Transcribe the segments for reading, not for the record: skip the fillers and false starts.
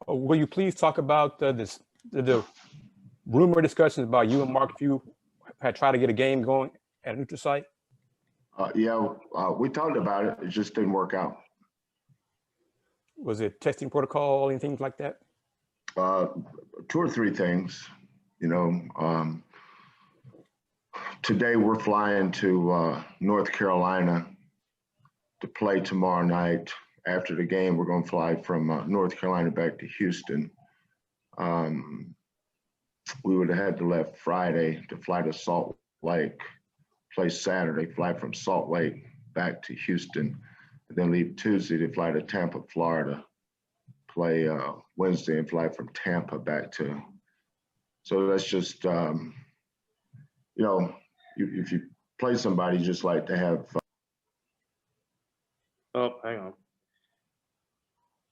will you please talk about the rumor discussions about you and Mark Few had tried to get a game going at a neutral site? We talked about it. It just didn't work out. Was it testing protocol, anything like that? 2 or 3 things. Today we're flying to North Carolina to play tomorrow night. After the game, we're going to fly from North Carolina back to Houston. We would have had to left Friday to fly to Salt Lake, play Saturday, fly from Salt Lake back to Houston, and then leave Tuesday to fly to Tampa, Florida, play Wednesday and fly from Tampa back to. So that's just, if you play somebody, you just like to have. Oh, hang on.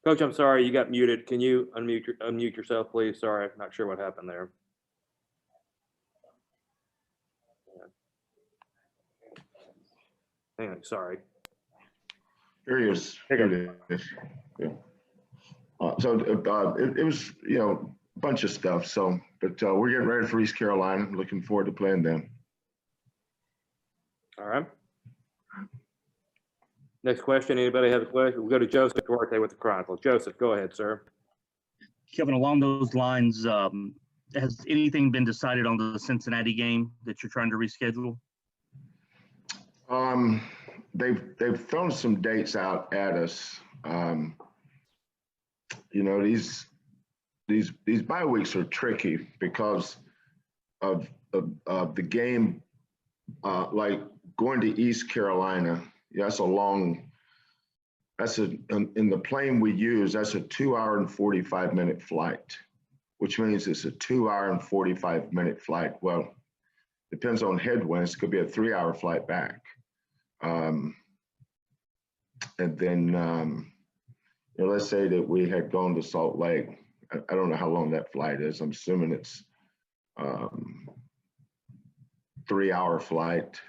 Coach, I'm sorry, you got muted. Can you unmute yourself, please? Sorry, I'm not sure what happened there. Hang on, sorry. Here he is. Here it is. Yeah. It was, a bunch of stuff. So, but we're getting ready for East Carolina. Looking forward to playing them. All right. Next question. Anybody have a question? We'll go to Joseph Duarte with the Chronicle. Joseph, go ahead, sir. Kevin, along those lines, has anything been decided on the Cincinnati game that you're trying to reschedule? They've thrown some dates out at us. These bye weeks are tricky because of the game. Like going to East Carolina, that's in the plane we use, that's a 2-hour and 45-minute flight, which means it's a 2-hour and 45-minute flight. Well, depends on headwinds, it could be a 3-hour flight back. And then, let's say that we had gone to Salt Lake. I don't know how long that flight is. I'm assuming it's 3-hour flight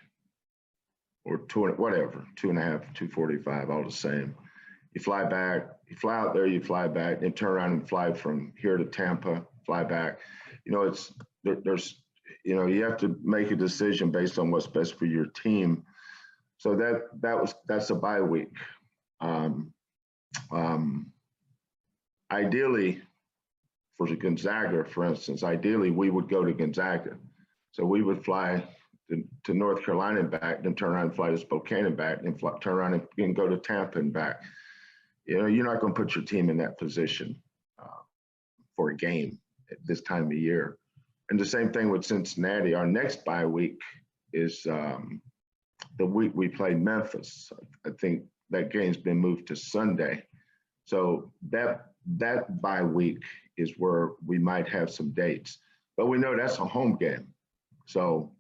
or 2.5, 2:45, all the same. You fly back, you fly out there, you fly back, and turn around and fly from here to Tampa, fly back. You have to make a decision based on what's best for your team. So that's a bye week. Ideally, for Gonzaga, for instance, we would go to Gonzaga. So we would fly to North Carolina and back, then turn around and fly to Spokane and back, then turn around and go to Tampa and back. You're not going to put your team in that position for a game at this time of year. And the same thing with Cincinnati. Our next bye week is the week we play Memphis. I think that game's been moved to Sunday. So that bye week is where we might have some dates. But we know that's a home game. So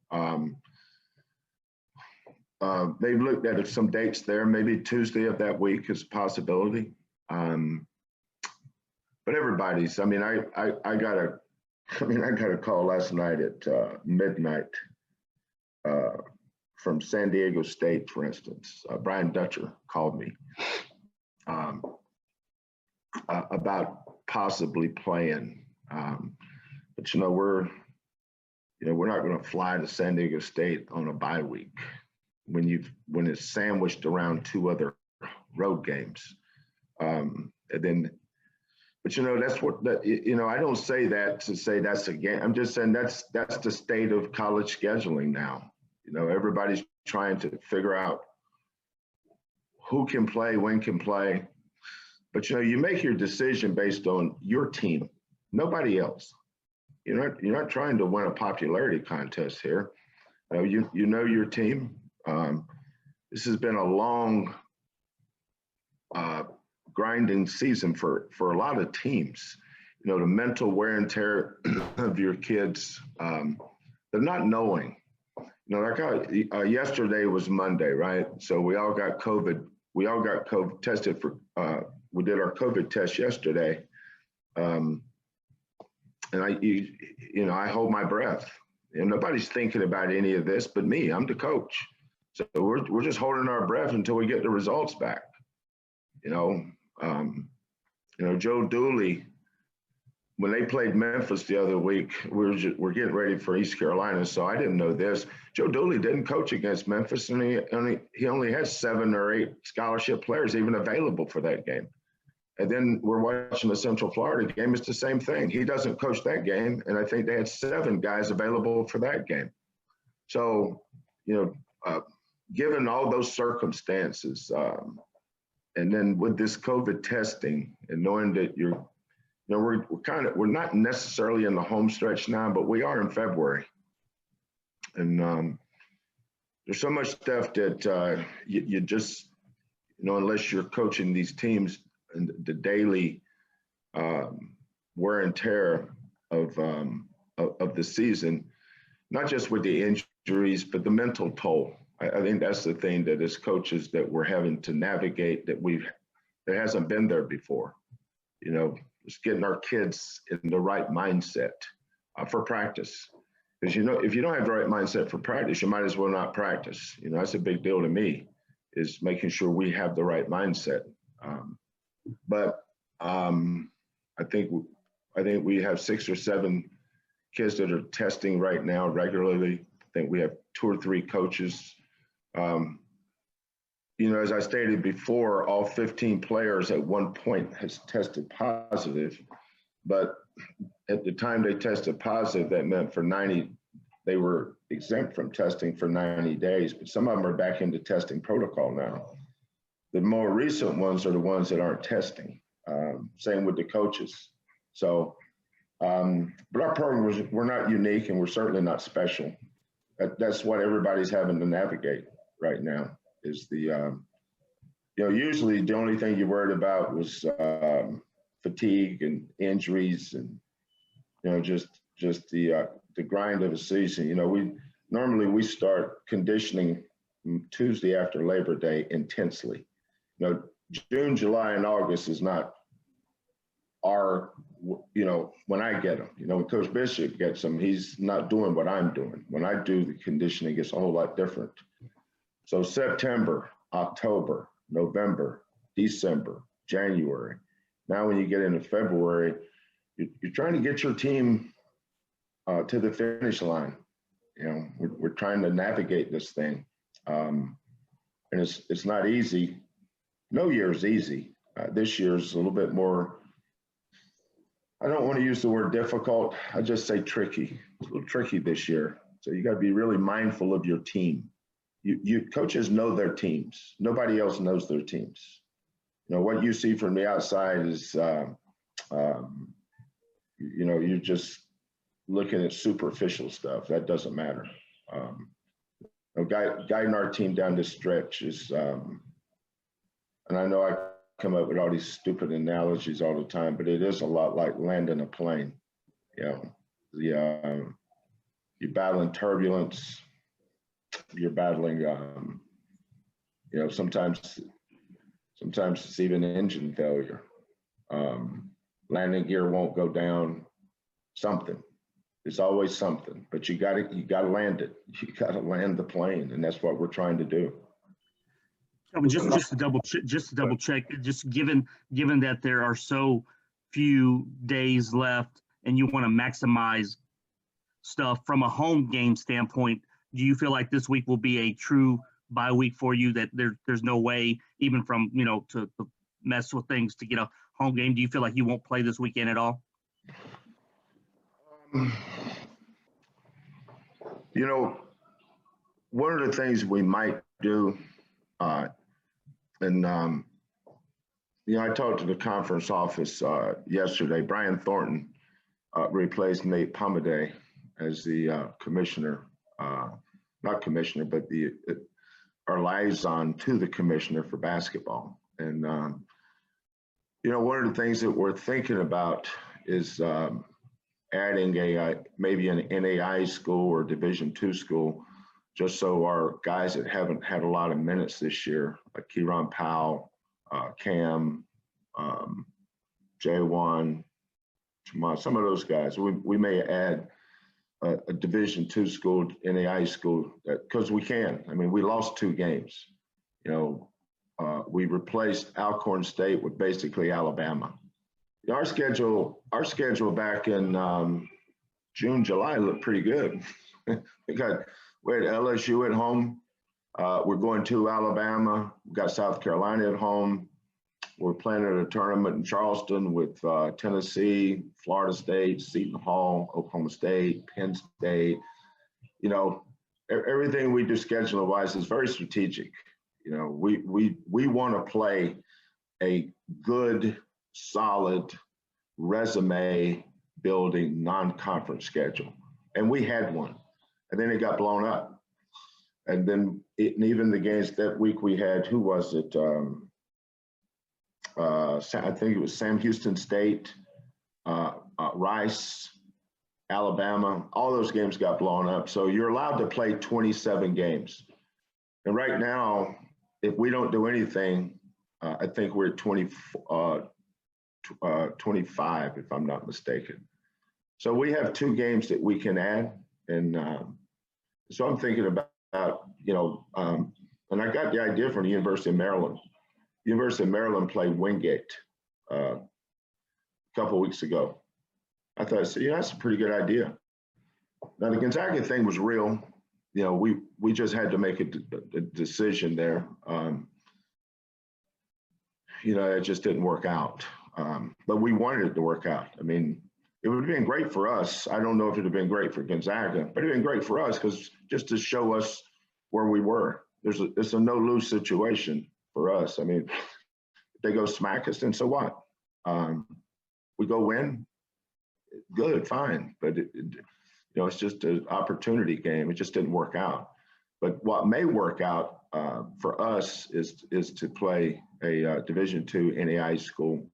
they've looked at some dates there. Maybe Tuesday of that week is a possibility. But everybody's. I got a call last night at midnight from San Diego State, for instance. Brian Dutcher called me about possibly playing. But we're not going to fly to San Diego State on a bye week when it's sandwiched around 2 other road games. And then, but that's what I don't say that to say that's a game. I'm just saying that's the state of college scheduling now. Everybody's trying to figure out who can play, when can play. But you make your decision based on your team, nobody else. You're not trying to win a popularity contest here. You know your team. This has been a long, grinding season for a lot of teams. The mental wear and tear of your kids. They're not knowing. Yesterday was Monday, right? So we all got COVID. We all got COVID tested for. We did our COVID test yesterday. And I hold my breath. Nobody's thinking about any of this but me. I'm the coach. So we're just holding our breath until we get the results back. Joe Dooley, when they played Memphis the other week, we're getting ready for East Carolina, so I didn't know this. Joe Dooley didn't coach against Memphis, and he only has 7 or 8 scholarship players even available for that game. And then we're watching the Central Florida game. It's the same thing. He doesn't coach that game, and I think they had 7 guys available for that game. So, given all those circumstances, and then with this COVID testing and knowing that we're not necessarily in the home stretch now, but we are in February. And there's so much stuff that you just, unless you're coaching these teams and the daily wear and tear of the season, not just with the injuries, but the mental toll. I think that's the thing that as coaches that we're having to navigate that hasn't been there before. Just getting our kids in the right mindset for practice. Because, if you don't have the right mindset for practice, you might as well not practice. That's a big deal to me, is making sure we have the right mindset. But I think we have 6 or 7 kids that are testing right now regularly. I think we have 2 or 3 coaches. As I stated before, all 15 players at one point has tested positive, but at the time they tested positive, that meant they were exempt from testing for 90 days, but some of them are back into testing protocol now. The more recent ones are the ones that aren't testing. Same with the coaches. So, but our program we're not unique, and we're certainly not special. That's what everybody's having to navigate right now. Is the usually the only thing you worried about was fatigue and injuries, and just the grind of a season. We normally start conditioning Tuesday after Labor Day intensely. June, July, and August is not our, when I get them. When Coach Bishop gets them, he's not doing what I'm doing. When I do the conditioning, it's a whole lot different. So September, October, November, December, January. Now when you get into February, you're trying to get your team to the finish line. We're trying to navigate this thing. And it's not easy. No year is easy. This year's a little bit more, I don't want to use the word difficult. I just say tricky. It's a little tricky this year. So you got to be really mindful of your team. You coaches know their teams. Nobody else knows their teams. What you see from the outside is, you're just looking at superficial stuff. That doesn't matter. Guiding our team down this stretch is, and I know I come up with all these stupid analogies all the time, but it is a lot like landing a plane. You're battling turbulence. You're battling, sometimes it's even engine failure. Landing gear won't go down. Something. It's always something, but you got to land it. You got to land the plane, and that's what we're trying to do. Just to double check, just given that there are so few days left, and you want to maximize stuff from a home game standpoint, do you feel like this week will be a true bye week for you, that there's no way, even from, to mess with things to get a home game? Do you feel like you won't play this weekend at all? One of the things we might do, I talked to the conference office yesterday. Brian Thornton replaced Nate Pomaday as the commissioner. Not commissioner, but our liaison to the commissioner for basketball. And, one of the things that we're thinking about is adding maybe an NAIA school or Division II school, just so our guys that haven't had a lot of minutes this year, like Kieran Powell, Cam, J1, some of those guys, we may add a Division II school, NAIA school, because we can. I mean, we lost 2 games. We replaced Alcorn State with basically Alabama. Our schedule back in June, July looked pretty good. we had LSU at home. We're going to Alabama. We've got South Carolina at home. We're playing at a tournament in Charleston with Tennessee, Florida State, Seton Hall, Oklahoma State, Penn State. You know, everything we do schedule-wise is very strategic. You know, we want to play a good, solid, resume-building non-conference schedule, and we had one, and then it got blown up. And then even the games that week we had, who was it? I think it was Sam Houston State, Rice, Alabama. All those games got blown up. So you're allowed to play 27 games. And right now, if we don't do anything, I think we're at 25, if I'm not mistaken. So we have 2 games that we can add. And so I'm thinking about, you know, and I got the idea from the University of Maryland. University of Maryland played Wingate a couple of weeks ago. I thought, yeah, that's a pretty good idea. Now, the Gonzaga thing was real. You know, we just had to make a decision there. You know, it just didn't work out. But we wanted it to work out. I mean, it would have been great for us. I don't know if it would have been great for Gonzaga, but it would have been great for us because just to show us where we were. It's a no-lose situation for us. I mean, if they go smack us, then so what? We go win, good, fine. But you know, it's just an opportunity game. It just didn't work out. But what may work out for us is to play a Division II NAIA school.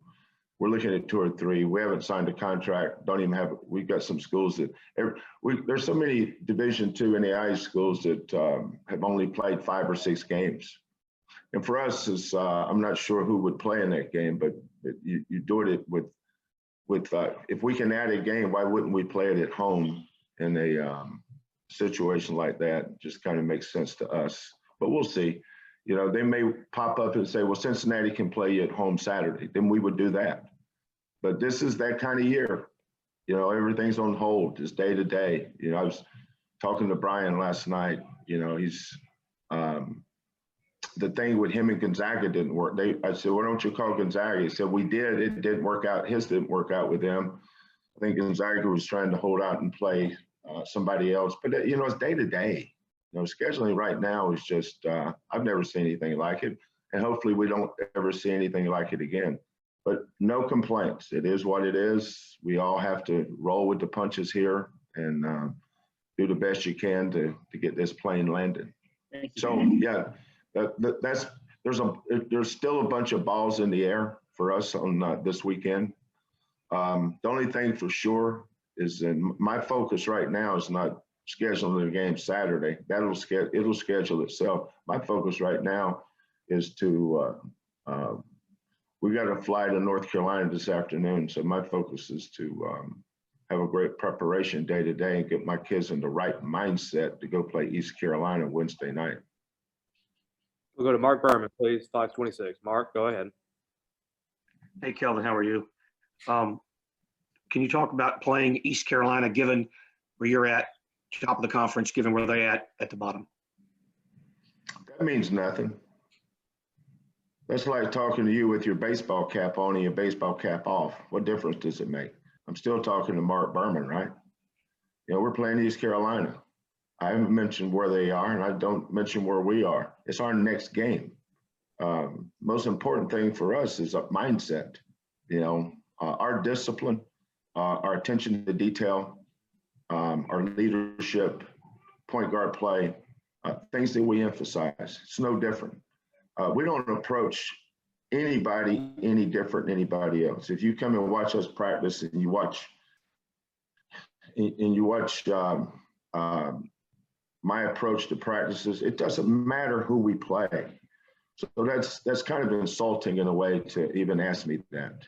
We're looking at 2 or 3. We haven't signed a contract. Don't even have. We've got some schools that there's so many Division II NAIA schools that have only played 5 or 6 games. And for us, is I'm not sure who would play in that game, but you do it with if we can add a game, why wouldn't we play it at home in a situation like that? Just kind of makes sense to us. But we'll see. You know, they may pop up and say, well, Cincinnati can play you at home Saturday. Then we would do that. But this is that kind of year. You know, everything's on hold. It's day to day. You know, I was talking to Brian last night. You know, he's the thing with him and Gonzaga didn't work. I said, why don't you call Gonzaga? He said, we did. It didn't work out. His didn't work out with them. I think Gonzaga was trying to hold out and play somebody else. But, you know, it's day to day. You know, scheduling right now is just, I've never seen anything like it. And hopefully we don't ever see anything like it again. But no complaints. It is what it is. We all have to roll with the punches here and do the best you can to get this plane landed. So, yeah. There's still a bunch of balls in the air for us on this weekend. The only thing for sure is my focus right now is not scheduling the game Saturday. It'll schedule itself. My focus right now is to we got to fly to North Carolina this afternoon. So my focus is to have a great preparation day to day and get my kids in the right mindset to go play East Carolina Wednesday night. We'll go to Mark Berman, please, 526. Mark, go ahead. Hey, Kelvin, how are you? Can you talk about playing East Carolina, given where you're at, top of the conference, given where they're at the bottom? That means nothing. That's like talking to you with your baseball cap on and your baseball cap off. What difference does it make? I'm still talking to Mark Berman, right? You know, we're playing East Carolina. I haven't mentioned where they are, and I don't mention where we are. It's our next game. Most important thing for us is a mindset. You know, our discipline, our attention to detail, our leadership, point guard play, things that we emphasize. It's no different. We don't approach anybody any different than anybody else. If you come and watch us practice and you watch my approach to practices, it doesn't matter who we play. So that's kind of insulting in a way to even ask me that.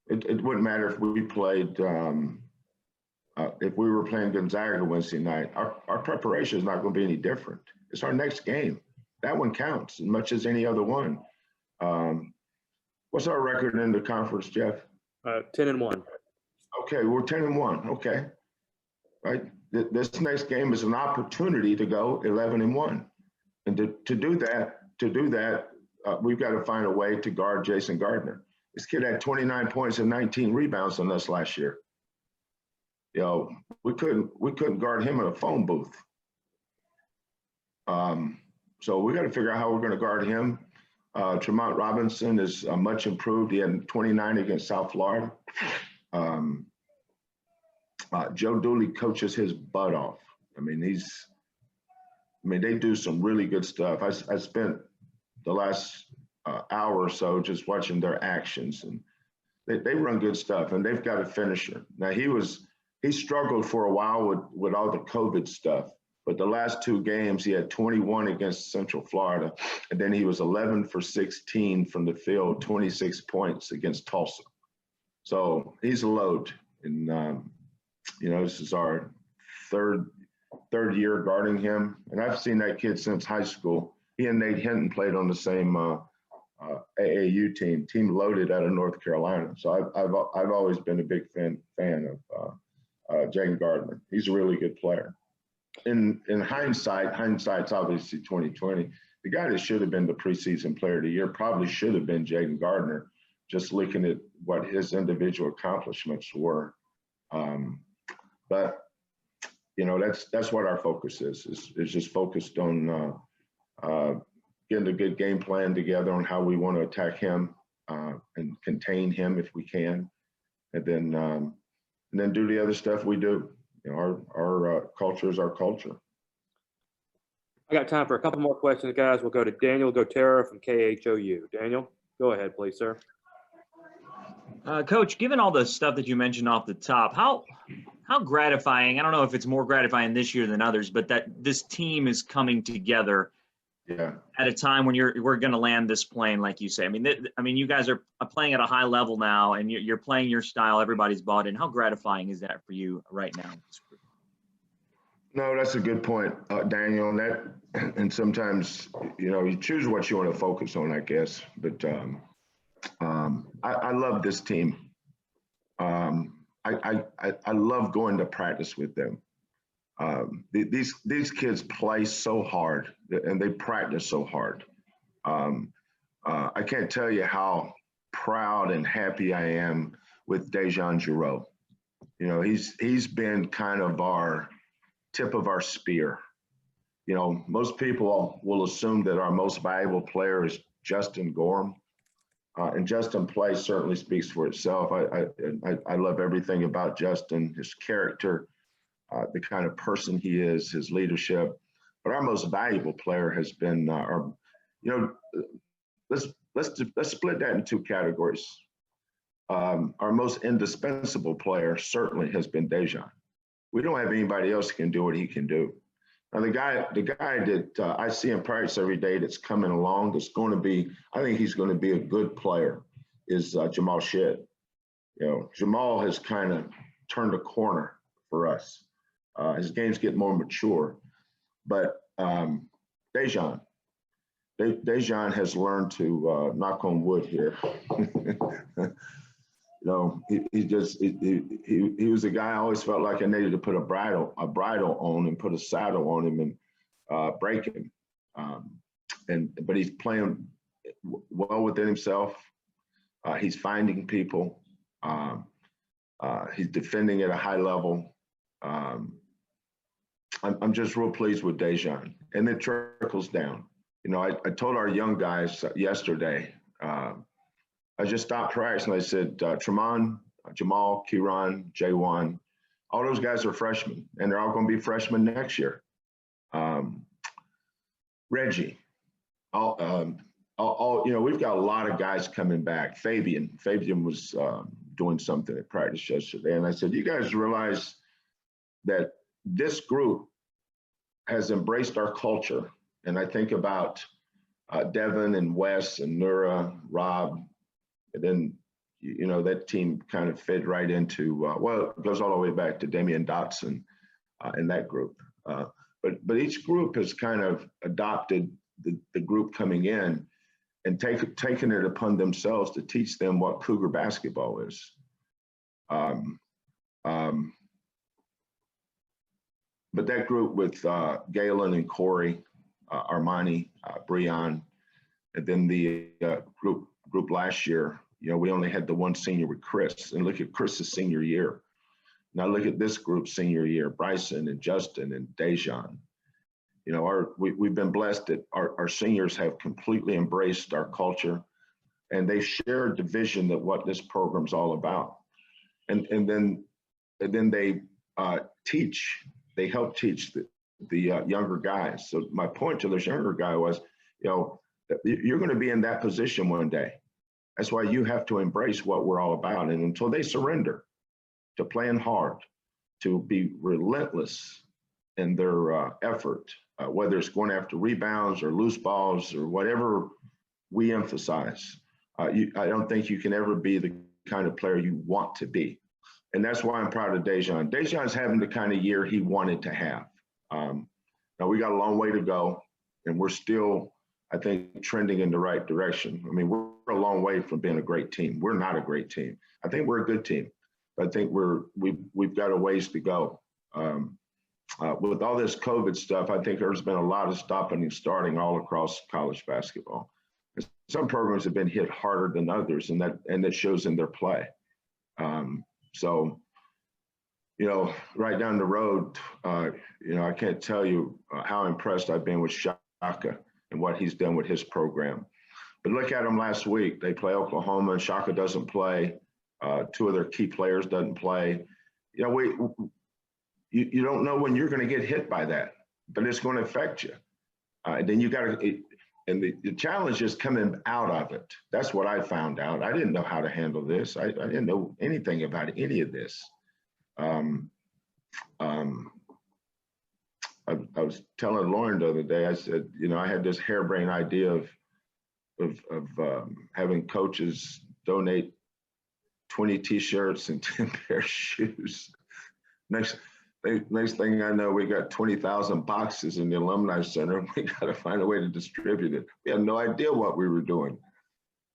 It wouldn't matter if we played, if we were playing Gonzaga Wednesday night. Our preparation is not going to be any different. It's our next game. That one counts as much as any other one. What's our record in the conference, Jeff? 10-1. Okay, we're 10-1. Okay, right. This next game is an opportunity to go 11-1, and to do that, we've got to find a way to guard Jason Gardner. This kid had 29 points and 19 rebounds on us last year. You know, we couldn't guard him in a phone booth. So we got to figure out how we're going to guard him. Tremont Robinson is much improved. He had 29 against South Florida. Joe Dooley coaches his butt off. I mean, they do some really good stuff. I spent the last hour or so just watching their actions, and they run good stuff, and they've got a finisher. Now he struggled for a while with all the COVID stuff, but the last two games he had 21 against Central Florida, and then he was 11 for 16 from the field, 26 points against Tulsa. So he's a load, and this is our third year guarding him, and I've seen that kid since high school. He and Nate Hinton played on the same AAU team loaded out of North Carolina. So I've always been a big fan of Jaden Gardner. He's a really good player. In hindsight's obviously 2020. The guy that should have been the preseason player of the year probably should have been Jaden Gardner, just looking at what his individual accomplishments were. But that's what our focus is just focused on getting a good game plan together on how we want to attack him and contain him if we can, and then do the other stuff we do. Our culture is our culture. I got time for a couple more questions, guys. We'll go to Daniel Gotera from KHOU. Daniel, go ahead, please, sir. Coach, given all the stuff that you mentioned off the top, how gratifying, I don't know if it's more gratifying this year than others, but that this team is coming together at a time when we're going to land this plane, like you say. I mean, you guys are playing at a high level now, and you're playing your style. Everybody's bought in. How gratifying is that for you right now? No, that's a good point, Daniel. And sometimes, you choose what you want to focus on, I guess. But I love this team. I love going to practice with them. These kids play so hard and they practice so hard. I can't tell you how proud and happy I am with DeJon Jarreau. He's been kind of our tip of our spear. Most people will assume that our most valuable player is Justin Gorham. And Justin play certainly speaks for itself. I love everything about Justin, his character, the kind of person he is, his leadership. But our most valuable player has been let's split that in two categories. Our most indispensable player certainly has been DeJon. We don't have anybody else who can do what he can do. Now, the guy that I see in practice every day that's coming along, I think he's going to be a good player, is Jamal Shedd. Jamal has kind of turned a corner for us. His games get more mature. But DeJon has learned to knock on wood here. He was a guy I always felt like I needed to put a bridle on and put a saddle on him and break him. But he's playing well within himself. He's finding people. He's defending at a high level. I'm just real pleased with DeJon, and it trickles down. I told our young guys yesterday. I just stopped practice and I said, Tremont, Jamal, Kieran, J1, all those guys are freshmen, and they're all going to be freshmen next year. Reggie, we've got a lot of guys coming back. Fabian was doing something at practice yesterday, and I said, you guys realize that this group has embraced our culture. And I think about Devin and Wes and Nura, Rob, and then, that team kind of fed right into, it goes all the way back to Damian Dotson in that group. But each group has kind of adopted the group coming in. and taking it upon themselves to teach them what Cougar basketball is. But that group with Galen and Corey, Armani, Breon, and then the group last year, you know, we only had the one senior with Chris, and look at Chris's senior year. Now look at this group senior year, Bryson and Justin and DeJon. You know, we've been blessed that our seniors have completely embraced our culture, and they shared the vision that what this program's all about. And then they they help teach the younger guys. So my point to this younger guy was, you know, you're going to be in that position one day. That's why you have to embrace what we're all about. And until they surrender to playing hard, to be relentless in their effort, whether it's going after rebounds or loose balls or whatever we emphasize, I don't think you can ever be the kind of player you want to be. And that's why I'm proud of DeJon. DeJon's having the kind of year he wanted to have. Now we got a long way to go, and we're still, I think, trending in the right direction. I mean, we're a long way from being a great team. We're not a great team. I think we're a good team. I think we've got a ways to go. With all this COVID stuff, I think there's been a lot of stopping and starting all across college basketball. Some programs have been hit harder than others, and that shows in their play. So, you know, right down the road, you know, I can't tell you how impressed I've been with Shaka and what he's done with his program. But look at them last week. They play Oklahoma, and Shaka doesn't play. Two of their key players doesn't play. You know, you don't know when you're going to get hit by that, but it's going to affect you. Then you got to, and the challenge is coming out of it. That's what I found out. I didn't know how to handle this. I didn't know anything about any of this. I was telling Lauren the other day, I said, you know, I had this harebrained idea of having coaches donate 20 T-shirts and 10 pair of shoes. Next thing I know, we got 20,000 boxes in the Alumni Center. We got to find a way to distribute it. We had no idea what we were doing.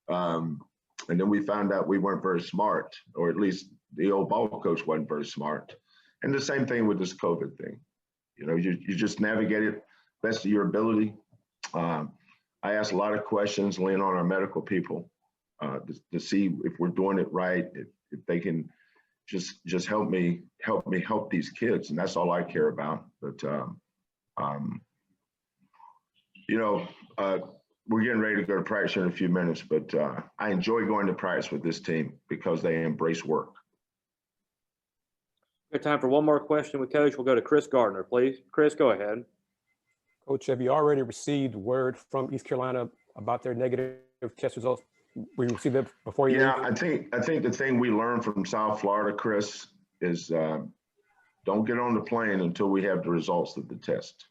And then we found out we weren't very smart, or at least the old ball coach wasn't very smart. And the same thing with this COVID thing. You know, you just navigate it best of your ability. I asked a lot of questions, lean on our medical people to see if we're doing it right, if they can just help me help these kids, and that's all I care about. But you know, we're getting ready to go to practice in a few minutes, but I enjoy going to practice with this team because they embrace work. Got time for one more question with Coach. We'll go to Chris Gardner, please. Chris, go ahead. Coach, have you already received word from East Carolina about their negative test results? We received it before you leave? I think the thing we learned from South Florida, Chris, is don't get on the plane until we have the results of the test.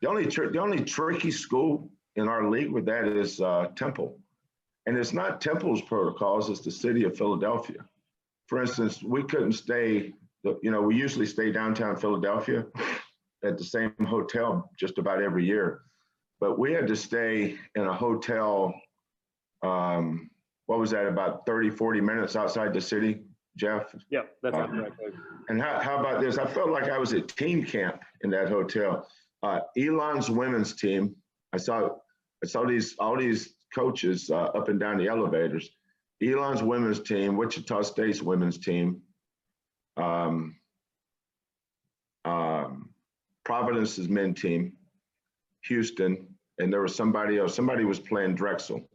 The only tricky school in our league with that is Temple. And it's not Temple's protocols, it's the city of Philadelphia. For instance, we couldn't stay, you know, we usually stay downtown Philadelphia at the same hotel just about every year. But we had to stay in a hotel, what was that, about 30, 40 minutes outside the city, Jeff? Yeah, that's correct, Coach. And how about this? I felt like I was at team camp in that hotel. Elon's women's team, I saw all these coaches up and down the elevators. Elon's women's team, Wichita State's women's team, Providence's men's team, Houston, and there was somebody else. Somebody was playing Drexel.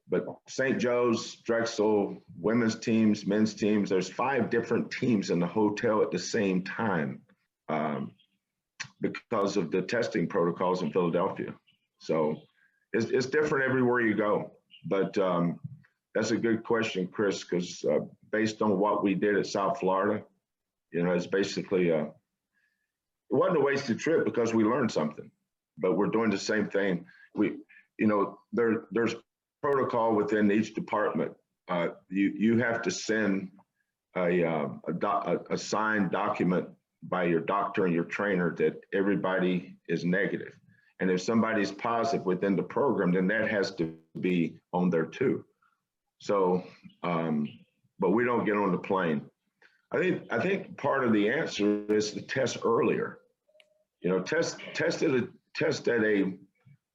But St. Joe's, Drexel, women's teams, men's teams, there's 5 different teams in the hotel at the same time because of the testing protocols in Philadelphia. So it's different everywhere you go. But that's a good question, Chris, because based on what we did at South Florida, you know, it's basically, it wasn't a wasted trip because we learned something, but we're doing the same thing. You know, there's protocol within each department. You have to send a signed document by your doctor and your trainer that everybody is negative. And if somebody's positive within the program, then that has to be on there too. So, but we don't get on the plane. I think part of the answer is to test earlier. You know, test at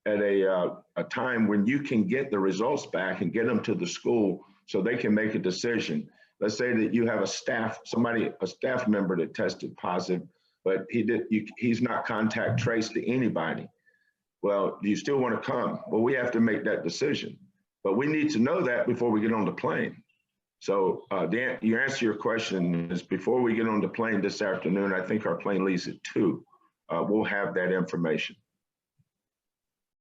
a time when you can get the results back and get them to the school so they can make a decision. Let's say that you have a staff member that tested positive, but he's not contact traced to anybody. Well, do you still want to come? Well, we have to make that decision, but we need to know that before we get on the plane. So you answer your question is before we get on the plane this afternoon, I think our plane leaves at 2. We'll have that information.